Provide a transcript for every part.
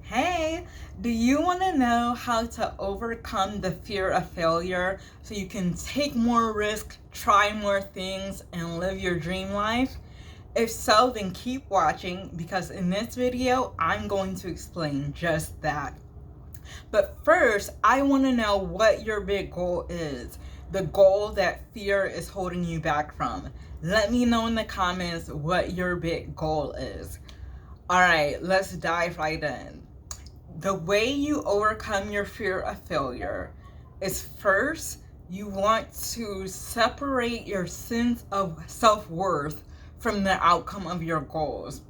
Hey, do you want to know how to overcome the fear of failure so you can take more risks, try more things, and live your dream life? If so, then keep watching because in this video, I'm going to explain just that. But first, I want to know what your big goal is, the goal that fear is holding you back from. Let me know in the comments what your big goal is. All right, let's dive right in. The way you overcome your fear of failure is first, you want to separate your sense of self-worth from the outcome of your goals.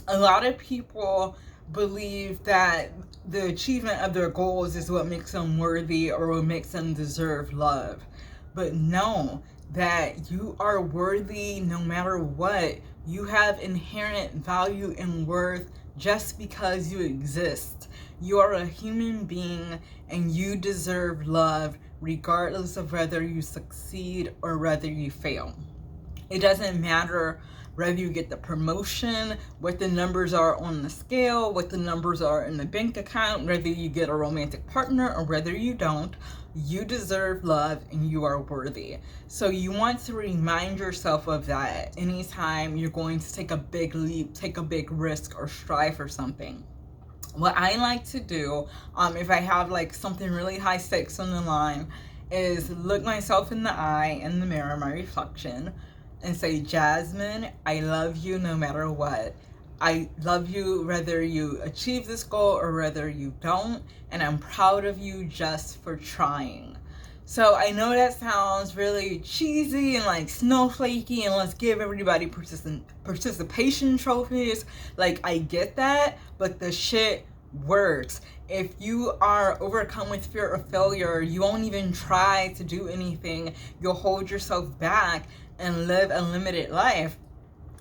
A lot of people believe that the achievement of their goals is what makes them worthy or what makes them deserve love. But no, that you are worthy no matter what. You have inherent value and worth just because you exist. You are a human being and you deserve love regardless of whether you succeed or whether you fail. It doesn't matter whether you get the promotion, what the numbers are on the scale, what the numbers are in the bank account, whether you get a romantic partner or whether you don't. You deserve love and you are worthy. So you want to remind yourself of that anytime you're going to take a big leap, take a big risk, or strive for something. What I like to do, if I have like something really high stakes on the line, is look myself in the eye, in the mirror, my reflection, and say, Jasmine, I love you no matter what. I love you whether you achieve this goal or whether you don't, and I'm proud of you just for trying. So I know that sounds really cheesy and like snowflakey and let's give everybody participation trophies. Like, I get that, but the shit works. If you are overcome with fear of failure, you won't even try to do anything. You'll hold yourself back and live a limited life.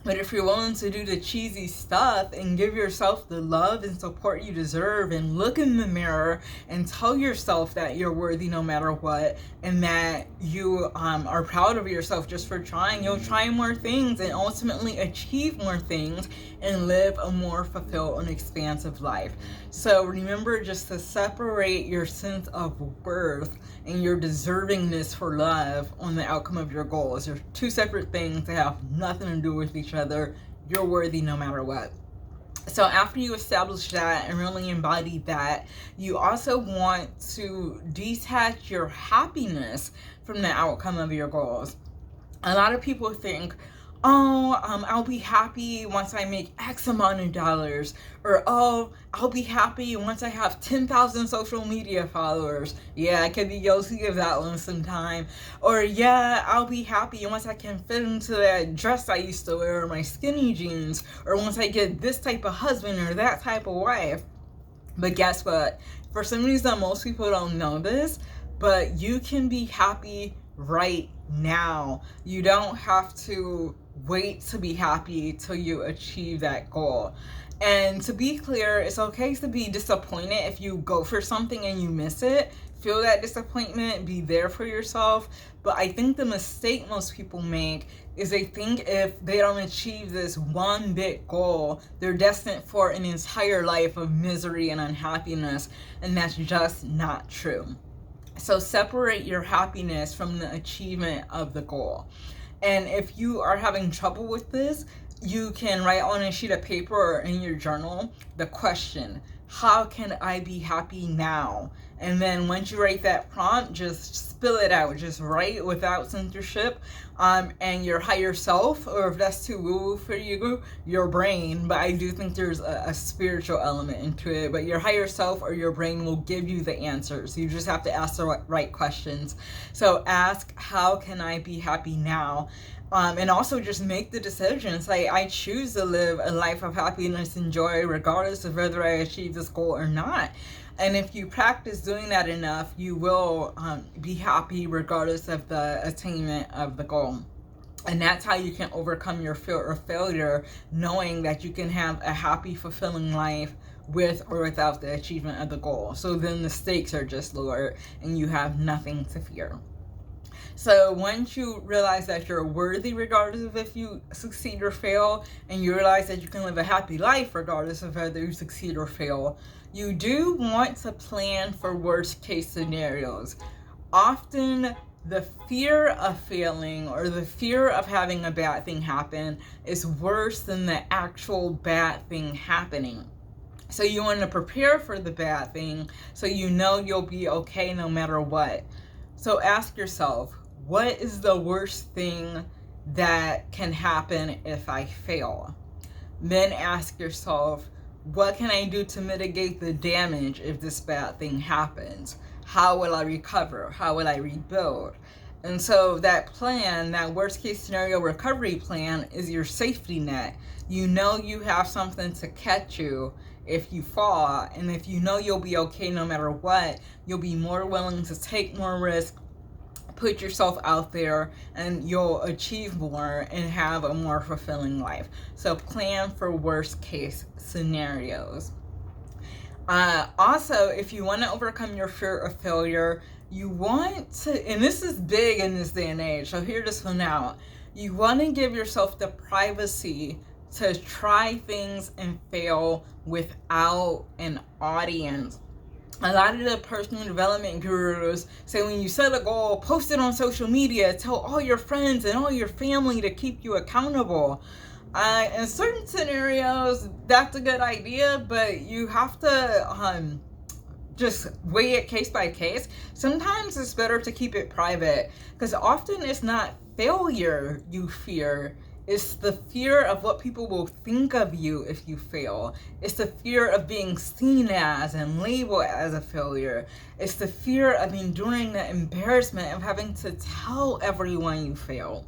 But if you're willing to do the cheesy stuff and give yourself the love and support you deserve and look in the mirror and tell yourself that you're worthy no matter what and that you are proud of yourself just for trying, you'll try more things and ultimately achieve more things and live a more fulfilled and expansive life. So remember just to separate your sense of worth and your deservingness for love on the outcome of your goals. They're two separate things that have nothing to do with each other. You're worthy no matter what. So after you establish that and really embody that, you also want to detach your happiness from the outcome of your goals. A lot of people think, oh, I'll be happy once I make X amount of dollars, or oh, I'll be happy once I have 10,000 social media followers. Yeah, I can be guilty of that one sometime. Or yeah, I'll be happy once I can fit into that dress I used to wear, or my skinny jeans, or once I get this type of husband or that type of wife. But guess what? For some reason, most people don't know this, but you can be happy right now. You don't have to wait to be happy till you achieve that goal. And to be clear, it's okay to be disappointed if you go for something and you miss it. Feel that disappointment, be there for yourself. But I think the mistake most people make is they think if they don't achieve this one big goal, they're destined for an entire life of misery and unhappiness. And that's just not true. So separate your happiness from the achievement of the goal. And if you are having trouble with this, you can write on a sheet of paper or in your journal the question, how can I be happy now? And then once you write that prompt, just spill it out. Just write without censorship. And your higher self, or if that's too woo-woo for you, your brain, but I do think there's a spiritual element into it, but your higher self or your brain will give you the answers. You just have to ask the right questions. So ask, how can I be happy now? And also just make the decision. Say, I choose to live a life of happiness and joy regardless of whether I achieve this goal or not. And if you practice doing that enough, you will be happy regardless of the attainment of the goal. And that's how you can overcome your fear of failure, knowing that you can have a happy, fulfilling life with or without the achievement of the goal. So then the stakes are just lower and you have nothing to fear. So once you realize that you're worthy regardless of if you succeed or fail, and you realize that you can live a happy life regardless of whether you succeed or fail, you do want to plan for worst case scenarios. Often the fear of failing or the fear of having a bad thing happen is worse than the actual bad thing happening. So you want to prepare for the bad thing so you know you'll be okay no matter what. So ask yourself, what is the worst thing that can happen if I fail? Then ask yourself, what can I do to mitigate the damage if this bad thing happens? How will I recover? How will I rebuild? And so that plan, that worst case scenario recovery plan, is your safety net. You know you have something to catch you if you fall, and if you know you'll be okay no matter what, you'll be more willing to take more risk, put yourself out there, and you'll achieve more and have a more fulfilling life. So plan for worst case scenarios. Also, if you want to overcome your fear of failure, you want to, and this is big in this day and age, so hear this one out. You want to give yourself the privacy to try things and fail without an audience. A lot of the personal development gurus say when you set a goal, post it on social media, tell all your friends and all your family to keep you accountable. In certain scenarios, that's a good idea, but you have to just weigh it case by case. Sometimes it's better to keep it private, because often it's not failure you fear. It's the fear of what people will think of you if you fail. It's the fear of being seen as and labeled as a failure. It's the fear of enduring the embarrassment of having to tell everyone you failed.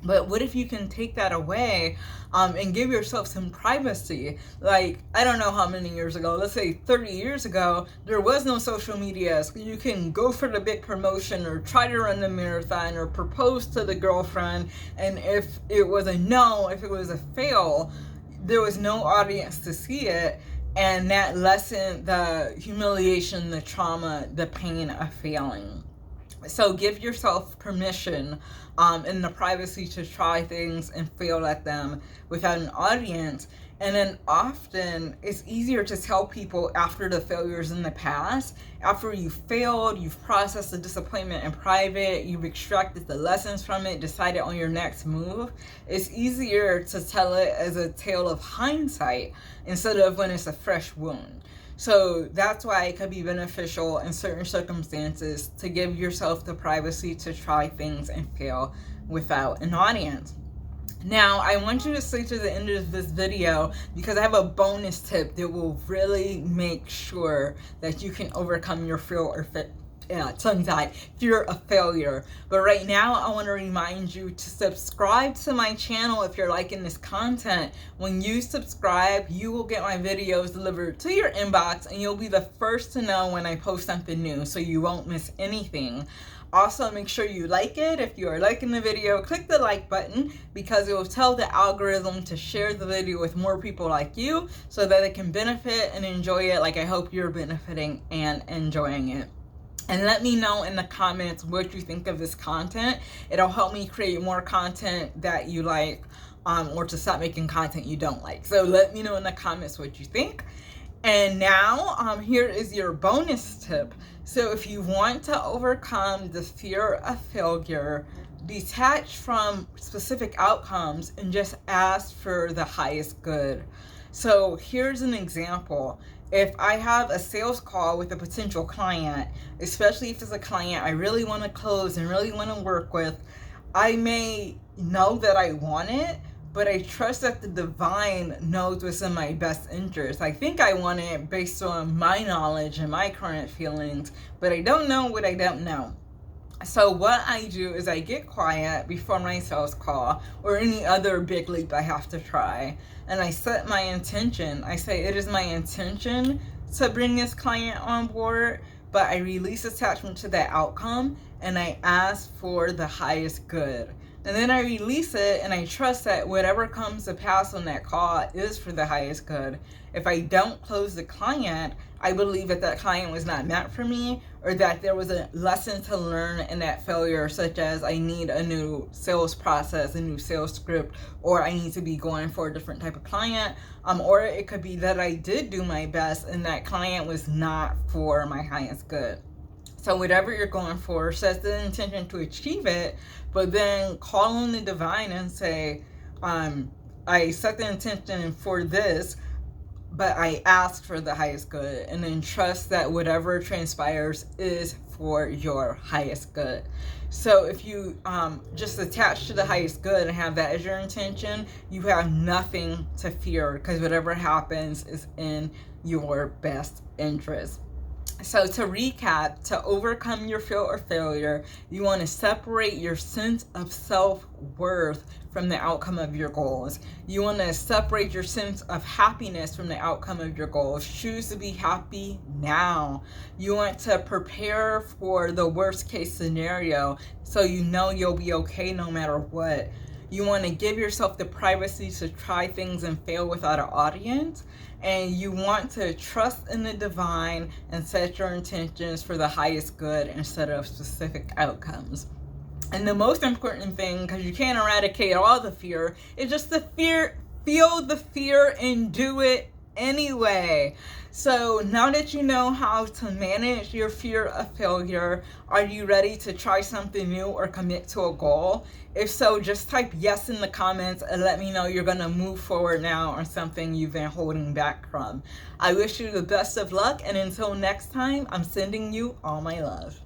But what if you can take that away and give yourself some privacy? Like, I don't know how many years ago, let's say 30 years ago, there was no social media. So you can go for the big promotion or try to run the marathon or propose to the girlfriend. And if it was a no, if it was a fail, there was no audience to see it. And that lessened the humiliation, the trauma, the pain of failing. So give yourself permission in the privacy to try things and fail at them without an audience. And then often it's easier to tell people after the failures in the past, after you've failed, you've processed the disappointment in private, you've extracted the lessons from it, decided on your next move. It's easier to tell it as a tale of hindsight instead of when it's a fresh wound. So that's why it could be beneficial in certain circumstances to give yourself the privacy to try things and fail without an audience. Now, I want you to stay to the end of this video because I have a bonus tip that will really make sure that you can overcome your fear or fear of failure. But right now, I want to remind you to subscribe to my channel if you're liking this content. When you subscribe, you will get my videos delivered to your inbox, and you'll be the first to know when I post something new, so you won't miss anything. Also, make sure you like it. If you are liking the video, click the like button because it will tell the algorithm to share the video with more people like you so that they can benefit and enjoy it like I hope you're benefiting and enjoying it. And let me know in the comments what you think of this content. It'll help me create more content that you like, or to stop making content you don't like. So let me know in the comments what you think. And now, here is your bonus tip. So if you want to overcome the fear of failure, detach from specific outcomes and just ask for the highest good. So here's an example. If I have a sales call with a potential client, especially if it's a client I really want to close and really want to work with, I may know that I want it, but I trust that the divine knows what's in my best interest. I think I want it based on my knowledge and my current feelings, but I don't know what I don't know. So what I do is I get quiet before my sales call or any other big leap I have to try, and I set my intention. I say it is my intention to bring this client on board, but I release attachment to that outcome and I ask for the highest good. And then I release it, and I trust that whatever comes to pass on that call is for the highest good. If I don't close the client, I believe that that client was not meant for me, or that there was a lesson to learn in that failure, such as I need a new sales process, a new sales script, or I need to be going for a different type of client. Or it could be that I did do my best and that client was not for my highest good. So whatever you're going for, set the intention to achieve it, but then call on the divine and say, I set the intention for this, but I ask for the highest good, and then trust that whatever transpires is for your highest good. So if you just attach to the highest good and have that as your intention, you have nothing to fear, because whatever happens is in your best interest. So to recap, to overcome your fear or failure, you want to separate your sense of self-worth from the outcome of your goals. You want to separate your sense of happiness from the outcome of your goals. Choose to be happy now. You want to prepare for the worst case scenario so you know you'll be okay no matter what. You want to give yourself the privacy to try things and fail without an audience. And you want to trust in the divine and set your intentions for the highest good instead of specific outcomes. And the most important thing, because you can't eradicate all the fear, is just the fear, feel the fear and do it anyway. So now that you know how to manage your fear of failure, are you ready to try something new or commit to a goal? If so, just type yes in the comments and let me know you're going to move forward now on something you've been holding back from. I wish you the best of luck, and until next time, I'm sending you all my love.